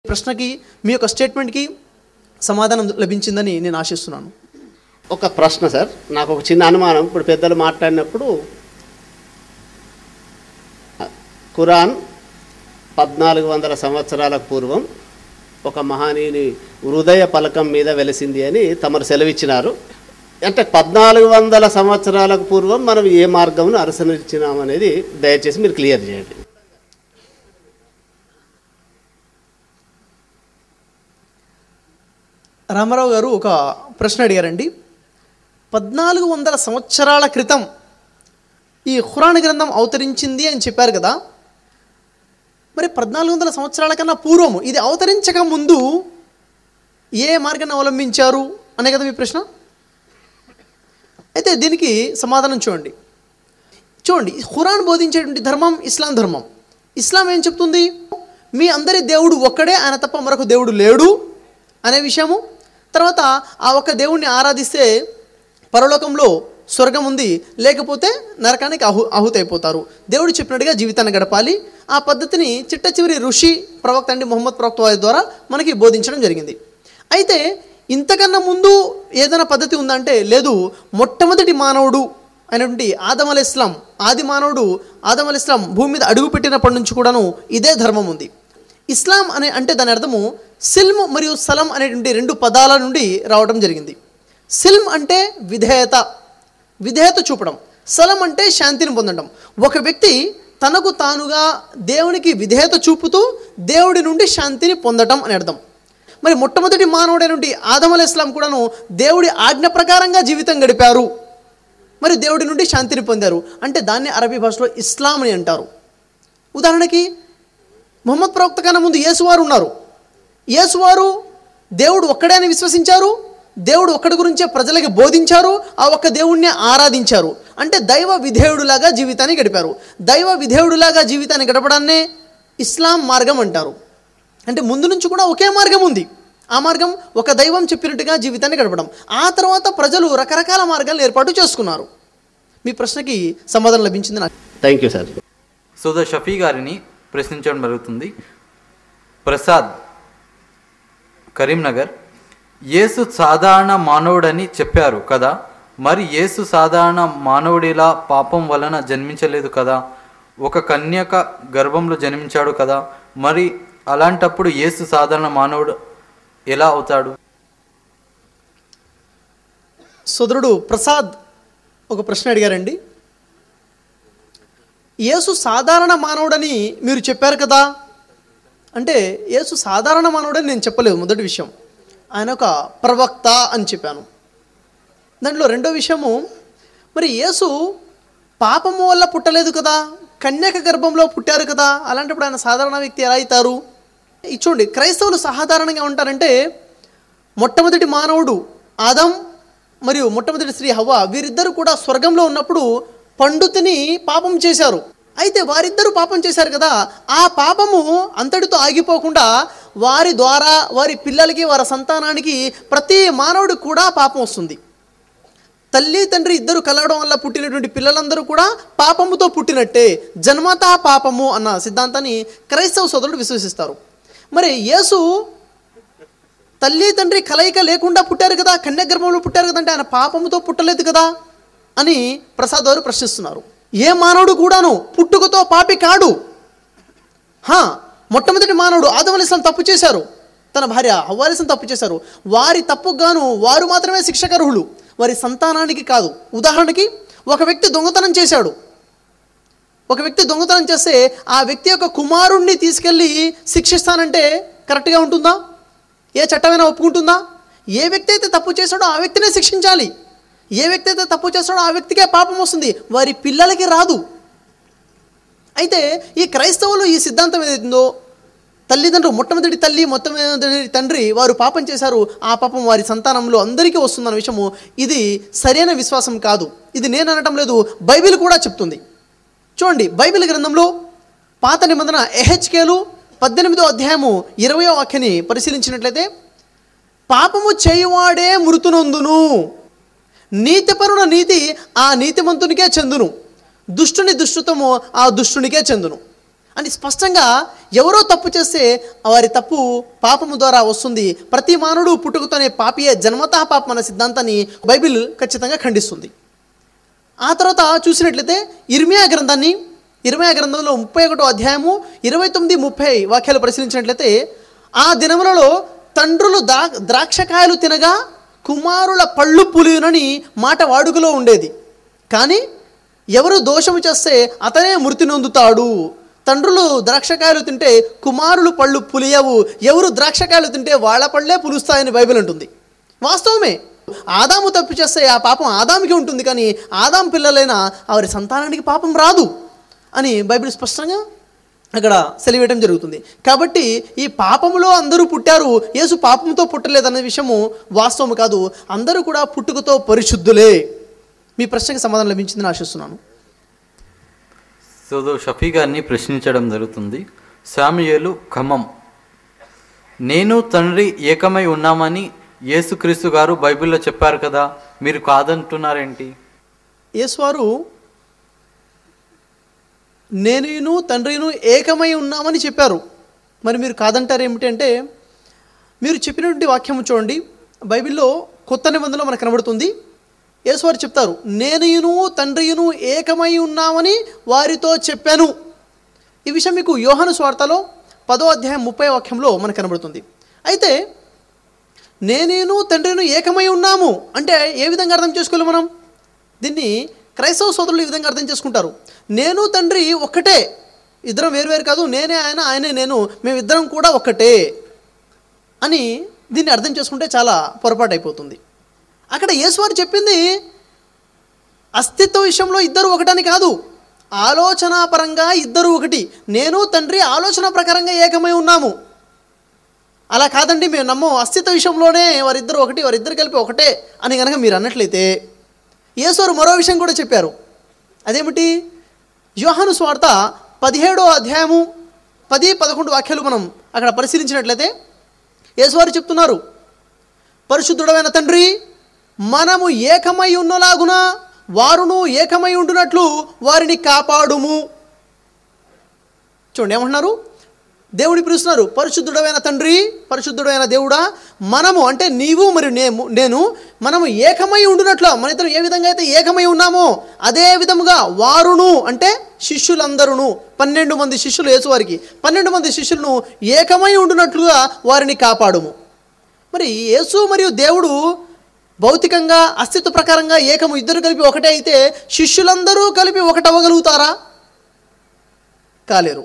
ప్రశ్నకి మీ యొక్క స్టేట్మెంట్కి సమాధానం లభించిందని నేను ఆశిస్తున్నాను. ఒక ప్రశ్న సార్, నాకు ఒక చిన్న అనుమానం. ఇప్పుడు పెద్దలు మాట్లాడినప్పుడు ఖురాన్ 1400 సంవత్సరాలకు పూర్వం ఒక మహనీయుని హృదయ పలకం మీద వెలిసింది అని తమరు సెలవిచ్చినారు. అంటే 1400 సంవత్సరాలకు పూర్వం మనం ఏ మార్గంను అనుసరించినామనేది దయచేసి మీరు క్లియర్ చేయండి. రామారావు గారు ఒక ప్రశ్న అడిగారండి. 1400 సంవత్సరాల క్రితం ఈ ఖురాన్ గ్రంథం అవతరించింది అని చెప్పారు కదా, మరి 1400 సంవత్సరాల కన్నా పూర్వం ఇది అవతరించక ముందు ఏ మార్గాన్ని అవలంబించారు అనే కదా మీ ప్రశ్న. అయితే దీనికి సమాధానం చూడండి. ఖురాన్ బోధించేటువంటి ధర్మం ఇస్లాం ధర్మం. ఇస్లాం ఏం చెప్తుంది? మీ అందరి దేవుడు ఒక్కడే, ఆయన తప్ప మరొక దేవుడు లేడు అనే విషయము. తర్వాత ఆ ఒక్క దేవుణ్ణి ఆరాధిస్తే పరలోకంలో స్వర్గం ఉంది, లేకపోతే నరకానికి ఆహుతైపోతారు. దేవుడు చెప్పినట్టుగా జీవితాన్ని గడపాలి. ఆ పద్ధతిని చిట్ట చివరి ఋషి ప్రవక్త అండి ముహమ్మద్ ప్రవక్త వారి ద్వారా మనకి బోధించడం జరిగింది. అయితే ఇంతకన్నా ముందు ఏదైనా పద్ధతి ఉందంటే లేదు. మొట్టమొదటి మానవుడు అయినటువంటి ఆదం అలైహిస్సలాం, ఆది మానవుడు ఆదం అలైహిస్సలాం భూమి మీద అడుగుపెట్టినప్పటి నుంచి కూడాను ఇదే ధర్మం ఉంది. ఇస్లాం అంటే దాని అర్థము సిల్మ్ మరియు సలం అనేటువంటి 2 పదాల నుండి రావడం జరిగింది. సిల్మ్ అంటే విధేయత చూపడం, సలం అంటే శాంతిని పొందడం. ఒక వ్యక్తి తనకు తానుగా దేవునికి విధేయత చూపుతూ దేవుడి నుండి శాంతిని పొందడం అని అర్థం. మరి మొట్టమొదటి మానవుడైనటువంటి ఆదం అలైహిస్సలాం కూడాను దేవుడి ఆజ్ఞ ప్రకారంగా జీవితం గడిపారు, మరి దేవుడి నుండి శాంతిని పొందారు. అంటే దాన్ని అరబీ భాషలో ఇస్లాం అని అంటారు. ఉదాహరణకి ముహమ్మద్ ప్రవక్త కన్నా ముందు యేసువారు ఉన్నారు. యేసువారు దేవుడు ఒక్కడే అని విశ్వసించారు, దేవుడు ఒక్కడి గురించే ప్రజలకి బోధించారు, ఆ ఒక్క దేవుణ్ణి ఆరాధించారు. అంటే దైవ విధేయుడులాగా జీవితాన్ని గడిపారు. దైవ విధేయుడులాగా జీవితాన్ని గడపడాన్నే ఇస్లాం మార్గం అంటారు. అంటే ముందు నుంచి కూడా ఒకే మార్గం ఉంది. ఆ మార్గం ఒక దైవం చెప్పినట్టుగా జీవితాన్ని గడపడం. ఆ తర్వాత ప్రజలు రకరకాల మార్గాలను ఏర్పాటు చేసుకున్నారు. మీ ప్రశ్నకి సమాధానం లభించింది నాకు. Thank you sir. సోదర్ షఫీ గారిని ప్రశ్నించడం జరుగుతుంది. ప్రసాద్, కరీంనగర్. యేసు సాధారణ మానవుడని చెప్పారు కదా, మరి యేసు సాధారణ మానవుడిలా పాపం వలన జన్మించలేదు కదా, ఒక కన్యక గర్భంలో జన్మించాడు కదా, మరి అలాంటప్పుడు యేసు సాధారణ మానవుడు ఎలా అవుతాడు? సోదరుడు ప్రసాద్ ఒక ప్రశ్న అడిగారండి. యేసు సాధారణ మానవుడని మీరు చెప్పారు కదా అంటే, యేసు సాధారణ మానవుడని నేను చెప్పలేదు. మొదటి విషయం, ఆయన ఒక ప్రవక్త అని చెప్పాను. దాంట్లో రెండో విషయము, మరి యేసు పాపము వల్ల పుట్టలేదు కదా, కన్యక గర్భంలో పుట్టారు కదా, అలాంటప్పుడు ఆయన సాధారణ వ్యక్తి ఎలా అవుతారు? చూడండి, క్రైస్తవులు సాధారణంగా ఉంటారంటే మొట్టమొదటి మానవుడు ఆదం మరియు మొట్టమొదటి స్త్రీ హవ్వ, వీరిద్దరూ కూడా స్వర్గంలో ఉన్నప్పుడు పండు తిని పాపం చేశారు. అయితే వారిద్దరూ పాపం చేశారు కదా, ఆ పాపము అంతటితో ఆగిపోకుండా వారి ద్వారా వారి పిల్లలకి, వారి సంతానానికి, ప్రతి మానవుడు కూడా పాపం వస్తుంది. తల్లి తండ్రి ఇద్దరు కలవడం వల్ల పుట్టినటువంటి పిల్లలందరూ కూడా పాపముతో పుట్టినట్టే, జన్మతా పాపము అన్న సిద్ధాంతాన్ని క్రైస్తవ సోదరులు విశ్వసిస్తారు. మరి యేసు తల్లి తండ్రి కలయిక లేకుండా పుట్టారు కదా, కన్య గర్భంలో పుట్టారు కదా, అంటే ఆయన పాపముతో పుట్టలేదు కదా అని ప్రసాద్ వారు ప్రశ్నిస్తున్నారు. ఏ మానవుడు కూడాను పుట్టుకతో పాపి కాడు. మొట్టమొదటి మానవుడు ఆదం అలైహిస్సలాం తప్పు చేశారు, తన భార్య హవ్వ అలైహిస్సలాం తప్పు చేశారు. వారి తప్పుకు గాను వారు మాత్రమే శిక్షకర్హులు, వారి సంతానానికి కాదు. ఉదాహరణకి ఒక వ్యక్తి దొంగతనం చేశాడు. ఒక వ్యక్తి దొంగతనం చేస్తే ఆ వ్యక్తి యొక్క కుమారుణ్ణి తీసుకెళ్ళి శిక్షిస్తానంటే కరెక్ట్గా ఉంటుందా? ఏ చట్టమైనా ఒప్పుకుంటుందా? ఏ వ్యక్తి అయితే తప్పు చేశాడో ఆ వ్యక్తినే శిక్షించాలి. ఏ వ్యక్తి అయితే తప్పు చేస్తాడో ఆ వ్యక్తికే పాపం వస్తుంది, వారి పిల్లలకి రాదు. అయితే ఈ క్రైస్తవులు ఈ సిద్ధాంతం ఏదైతుందో, తల్లిదండ్రులు మొట్టమొదటి తల్లి మొట్టమొదటి తండ్రి వారు పాపం చేశారు, ఆ పాపం వారి సంతానంలో అందరికీ వస్తుందన్న విషయము, ఇది సరైన విశ్వాసం కాదు. ఇది నేను అనటం లేదు, బైబిల్ కూడా చెప్తుంది. చూడండి, బైబిల్ గ్రంథంలో పాత నిబంధన ఎహెచ్కేలు 18వ అధ్యాయము 20వ వాక్యాన్ని పరిశీలించినట్లయితే, పాపము చేయువాడే మృతునందును, నీతిపరుల నీతి ఆ నీతిమంతునికే చెందును, దుష్టుని దుష్టత్వము ఆ దుష్టునికే చెందును. అని స్పష్టంగా ఎవరో తప్పు చేస్తే వారి తప్పు పాపము ద్వారా వస్తుంది, ప్రతి మానవుడు పుట్టుకతోనే పాపియే, జన్మతః పాపం అనే సిద్ధాంతాన్ని బైబిల్ ఖచ్చితంగా ఖండిస్తుంది. ఆ తర్వాత చూసినట్లయితే ఇర్మియా గ్రంథంలో 31వ అధ్యాయము 29-30 వాక్యాలు పరిశీలించినట్లయితే, ఆ దినములలో తండ్రులు ద్రాక్షకాయలు తినగా కుమారుల పళ్ళు పులియునని మాట వాడుకలో ఉండేది. కానీ ఎవరు దోషము చేస్తే అతనే మృతి నొందుతాడు. తండ్రులు ద్రాక్షకాయలు తింటే కుమారులు పళ్ళు పులియవు, ఎవరు ద్రాక్షకాయలు తింటే వాళ్ళ పళ్ళే పులుస్తాయని బైబిల్ అంటుంది. వాస్తవమే, ఆదాము తప్పు చేస్తే ఆ పాపం ఆదాముకి ఉంటుంది, కానీ ఆదాం పిల్లలైన వారి సంతానానికి పాపం రాదు అని బైబిల్ స్పష్టంగా అక్కడ సెలవేయడం జరుగుతుంది. కాబట్టి ఈ పాపములో అందరూ పుట్టారు, యేసు పాపంతో పుట్టలేదనే విషయము వాస్తవం కాదు. అందరూ కూడా పుట్టుకతో పరిశుద్ధులే. మీ ప్రశ్నకి సమాధానం లభించిందని ఆశిస్తున్నాను. సోదరు షఫీ గారిని ప్రశ్నించడం జరుగుతుంది. శామ్యూయేలు ఖమ్మం, నేను తండ్రి ఏకమై ఉన్నామని యేసుక్రీస్తు గారు బైబిల్లో చెప్పారు కదా, మీరు కాదంటున్నారేంటి? యేసువారు నేను తండ్రిను ఏకమై ఉన్నామని చెప్పారు, మరి మీరు కాదంటారు ఏమిటి అంటే, మీరు చెప్పినటువంటి వాక్యం చూడండి, బైబిల్లో కొత్త నిబంధనలో మనకు కనబడుతుంది. యేసువారు చెప్తారు, నేను తండ్రియును ఏకమై ఉన్నామని వారితో చెప్పాను. ఈ విషయం మీకు యోహాను సువార్తలో 10వ అధ్యాయం 30వ వాక్యంలో మనకు కనబడుతుంది. అయితే నేను తండ్రిను ఏకమై ఉన్నాము అంటే ఏ విధంగా అర్థం చేసుకోవాలి మనం? దీన్ని క్రైస్తవ సోదరులు ఈ విధంగా అర్థం చేసుకుంటారు, నేను తండ్రి ఒక్కటే, ఇద్దరం వేరువేరు కాదు, నేనే ఆయన, ఆయనే నేను, మేమిద్దరం కూడా ఒక్కటే అని దీన్ని అర్థం చేసుకుంటే చాలా పొరపాటు అయిపోతుంది. అక్కడ యేసువారు చెప్పింది అస్తిత్వ విషయంలో ఇద్దరు ఒకటని కాదు, ఆలోచనాపరంగా ఇద్దరు ఒకటి, నేను తండ్రి ఆలోచన ప్రకారంగా ఏకమై ఉన్నాము. అలా కాదండి మేము నమ్మం, అస్తిత్వ విషయంలోనే వారిద్దరు ఒకటి, వారిద్దరు కలిపి ఒకటే అని కనుక మీరు అన్నట్లయితే, యేసువారు మరో విషయం కూడా చెప్పారు. అదేమిటి? యోహాను సువార్త 17వ అధ్యాయము 10-11 వాక్యాలు మనం అక్కడ పరిశీలించినట్లయితే యేసువారు చెప్తున్నారు, పరిశుద్ధుడైన తండ్రి, మనము ఏకమై ఉన్నలాగున వారును ఏకమై ఉండునట్లు వారిని కాపాడుము. చూడండి ఏమంటున్నారు, దేవుడి పిలుస్తున్నారు, పరిశుద్ధుడైన తండ్రి, పరిశుద్ధుడైన దేవుడా, మనము అంటే నీవు మరియు నేను మనము ఏకమై ఉండునట్లు, మన ఇద్దరు ఏ విధంగా అయితే ఏకమై ఉన్నామో అదే విధముగా వారును అంటే శిష్యులందరూ, 12 మంది శిష్యులు, యేసువారికి 12 మంది శిష్యులను ఏకమై ఉండునట్లుగా వారిని కాపాడుము. మరి యేసు మరియు దేవుడు భౌతికంగా అస్తిత్వ ప్రకారంగా ఏకము, ఇద్దరు కలిపి ఒకటే అయితే శిష్యులందరూ కలిపి ఒకటవ్వగలుగుతారా? కాలేరు.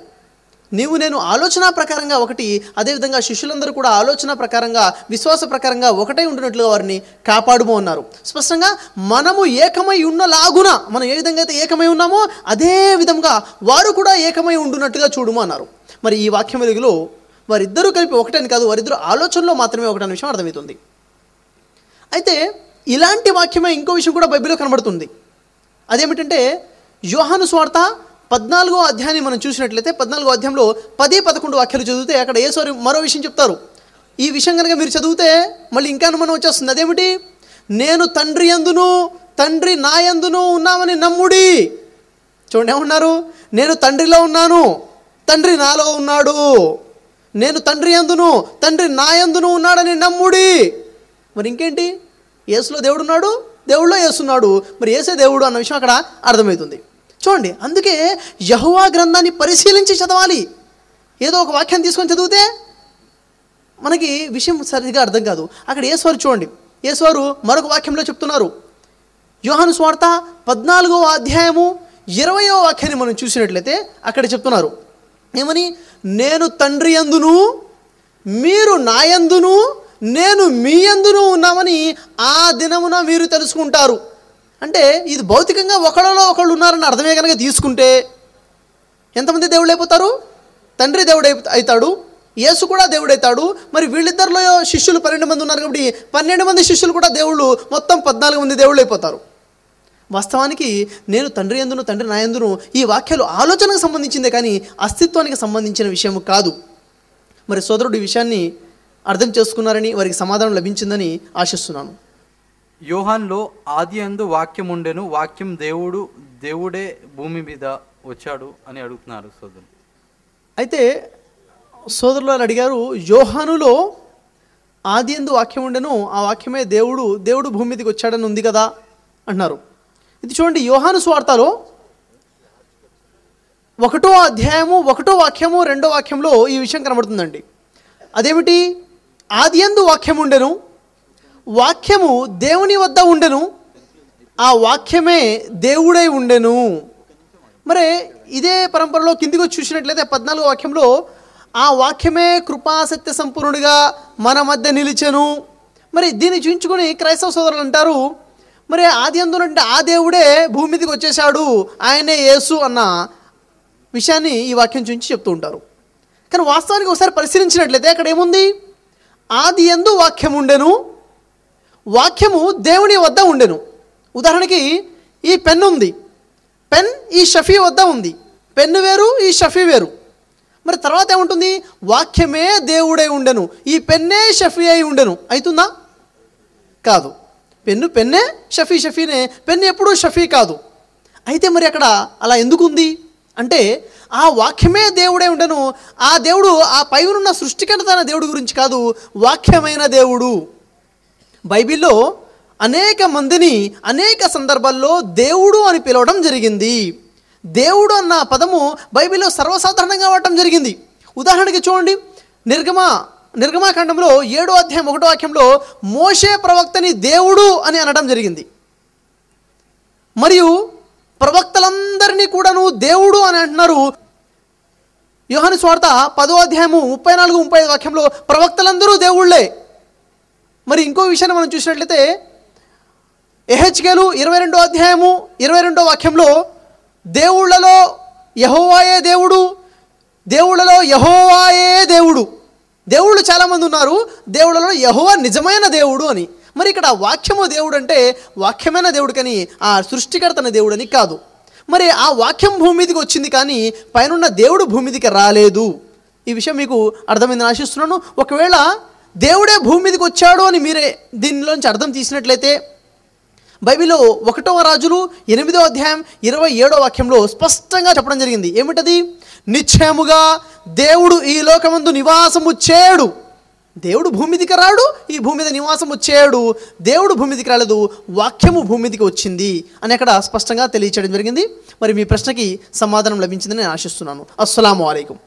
నీవు నేను ఆలోచన ప్రకారంగా ఒకటి, అదేవిధంగా శిష్యులందరూ కూడా ఆలోచన ప్రకారంగా, విశ్వాస ప్రకారంగా ఒకటై ఉండినట్లుగా వారిని కాపాడుము అన్నారు. స్పష్టంగా మనము ఏకమై ఉన్నలాగున, మనం ఏ విధంగా అయితే ఏకమై ఉన్నామో అదే విధంగా వారు కూడా ఏకమై ఉండునట్టుగా చూడుము అన్నారు. మరి ఈ వాక్యం వెలుగులో వారిద్దరూ కలిపి ఒకటని కాదు, వారిద్దరు ఆలోచనలో మాత్రమే ఒకటనే విషయం అర్థమవుతుంది. అయితే ఇలాంటి వాక్యమే ఇంకో విషయం కూడా బైబిల్లో కనబడుతుంది. అదేమిటంటే యోహాను సువార్త 14వ అధ్యాయాన్ని మనం చూసినట్లయితే 14వ అధ్యాయంలో 10-11 వాక్యాలు చదివితే అక్కడ యేసు మరో విషయం చెప్తారు. ఈ విషయం కనుక మీరు చదివితే మళ్ళీ ఇంకా అనుమానం వచ్చేస్తుంది. అదేమిటి? నేను తండ్రి యందును తండ్రి నా యందును ఉన్నామని నమ్ముడి. చూడండి ఏమన్నారు, నేను తండ్రిలో ఉన్నాను, తండ్రి నాలో ఉన్నాడు, నేను తండ్రి యందును తండ్రి నా యందును ఉన్నాడని నమ్ముడి. మరి ఇంకేంటి, యేసులో దేవుడు ఉన్నాడు, దేవుడిలో యేసున్నాడు, మరి యేసే దేవుడు అన్న విషయం అక్కడ అర్థమవుతుంది. చూడండి, అందుకే యెహోవా గ్రంథాన్ని పరిశీలించి చదవాలి. ఏదో ఒక వాక్యాన్ని తీసుకొని చదివితే మనకి విషయం సరిగా అర్థం కాదు. అక్కడ యేసువారు చూడండి, యేసువారు మరొక వాక్యంలో చెప్తున్నారు. యోహాను సువార్త 14వ అధ్యాయము 20వ వాక్యాన్ని మనం చూసినట్లయితే అక్కడ చెప్తున్నారు ఏమని, నేను తండ్రి యందును మీరు నా యందును నేను మీ యందును ఉన్నామని ఆ దినమున మీరు తెలుసుకుంటారు. అంటే ఇది భౌతికంగా ఒకళ్ళలో ఒకళ్ళు ఉన్నారని అర్థమే కనుక తీసుకుంటే ఎంతమంది దేవుళ్ళు అయిపోతారు? తండ్రి దేవుడు అవుతాడు, యేసు కూడా దేవుడు అవుతాడు. మరి వీళ్ళిద్దరిలో శిష్యులు 12 మంది ఉన్నారు కాబట్టి 12 మంది శిష్యులు కూడా దేవుళ్ళు, మొత్తం 14 మంది దేవుళ్ళు అయిపోతారు. వాస్తవానికి నేను తండ్రి యందును తండ్రి నా యందును ఈ వాక్యాలు ఆలోచనకు సంబంధించిందే కానీ అస్తిత్వానికి సంబంధించిన విషయం కాదు. మరి సోదరుడు ఈ విషయాన్ని అర్థం చేసుకున్నారని, వారికి సమాధానం లభించిందని ఆశిస్తున్నాను. యోహాన్లో ఆది యందు వాక్యం ఉండెను, వాక్యం దేవుడే భూమి మీద వచ్చాడు అని అడుగుతున్నారు సోదరు. అయితే సోదరులు అడిగారు, యోహానులో ఆది యందు వాక్యం ఉండెను, ఆ వాక్యమే దేవుడు భూమి మీదకి వచ్చాడని ఉంది కదా అన్నారు. ఇది చూడండి, యోహాను సువార్తలో 1వ అధ్యాయము 1వ వాక్యము 2వ వాక్యంలో ఈ విషయం కనబడుతుందండి. అదేమిటి? ఆది యందు వాక్యం ఉండెను, వాక్యము దేవుని వద్ద ఉండెను, ఆ వాక్యమే దేవుడై ఉండెను. మరి ఇదే పరంపరలో కిందికి వచ్చి చూసినట్లయితే 14వ వాక్యంలో ఆ వాక్యమే కృపాసత్య సంపూర్ణుడిగా మన మధ్య నిలిచెను. మరి దీన్ని చూయించుకొని క్రైస్తవ సోదరులు అంటారు, మరి ఆది యందు అంటే ఆ దేవుడే భూమి మీదకి వచ్చేసాడు, ఆయనే యేసు అన్న విషయాన్ని ఈ వాక్యం చూపించి చెప్తూ ఉంటారు. కానీ వాస్తవానికి ఒకసారి పరిశీలించినట్లయితే అక్కడ ఏముంది? ఆది యందు వాక్యం ఉండెను, వాక్యము దేవుని వద్ద ఉండెను. ఉదాహరణకి ఈ పెన్ ఉంది, పెన్ ఈ షఫీ వద్ద ఉంది, పెన్ను వేరు ఈ షఫీ వేరు. మరి తర్వాత ఏముంటుంది? వాక్యమే దేవుడై ఉండెను, ఈ పెన్నే షఫీ అయి ఉండెను. అవుతుందా? కాదు. పెన్నే, షఫీనే. పెన్ను ఎప్పుడూ షఫీ కాదు. అయితే మరి అక్కడ అలా ఎందుకు ఉంది అంటే ఆ వాక్యమే దేవుడై ఉండెను. ఆ దేవుడు ఆ పైనున్న సృష్టికర్త అయిన దేవుడి గురించి కాదు, వాక్యమైన దేవుడు. బైబిల్లో అనేక మందిని అనేక సందర్భాల్లో దేవుడు అని పిలవడం జరిగింది. దేవుడు అన్న పదము బైబిల్లో సర్వసాధారణంగా వాడటం జరిగింది. ఉదాహరణకి చూడండి, నిర్గమాకాండంలో 7వ అధ్యాయం 1వ వాక్యంలో మోషే ప్రవక్తని దేవుడు అని అనడం జరిగింది. మరియు ప్రవక్తలందరినీ కూడాను దేవుడు అని అంటున్నారు. యోహాను సువార్త 10వ అధ్యాయము 34, 35 వాక్యంలో ప్రవక్తలందరూ దేవుళ్ళే. మరి ఇంకో విషయాన్ని మనం చూసినట్లయితే యెహెజ్కేలు 22వ అధ్యాయము 22వ వాక్యంలో దేవుళ్ళలో యెహోవాయే దేవుడు, దేవుళ్ళలో యెహోవాయే దేవుడు. దేవుళ్ళు చాలామంది ఉన్నారు, దేవుళ్ళలో యెహోవా నిజమైన దేవుడు అని. మరి ఇక్కడ వాక్యము దేవుడు అంటే వాక్యమైన దేవుడు కానీ ఆ సృష్టికర్తన దేవుడు అని కాదు. మరి ఆ వాక్యం భూమి మీదకి వచ్చింది కానీ పైనున్న దేవుడు భూమి మీదకి రాలేదు. ఈ విషయం మీకు అర్థమైందని ఆశిస్తున్నాను. ఒకవేళ దేవుడే భూమి మీదకి వచ్చాడు అని మీరే దీనిలోంచి అర్థం తీసినట్లయితే బైబిల్లో 1వ రాజులు 8వ అధ్యాయం 27వ వాక్యంలో స్పష్టంగా చెప్పడం జరిగింది. ఏమిటది? నిశ్చయముగా దేవుడు ఈ లోకమందు నివాసము చేయడు. దేవుడు భూమి మీదకి రాడు, ఈ భూమి మీద నివాసము చేయడు. దేవుడు భూమి మీదకి రాలేదు, వాక్యము భూమి మీదకి వచ్చింది అని అక్కడ స్పష్టంగా తెలియచేయడం జరిగింది. మరి మీ ప్రశ్నకి సమాధానం లభించిందని నేను ఆశిస్తున్నాను. అస్సలాము అలైకుం.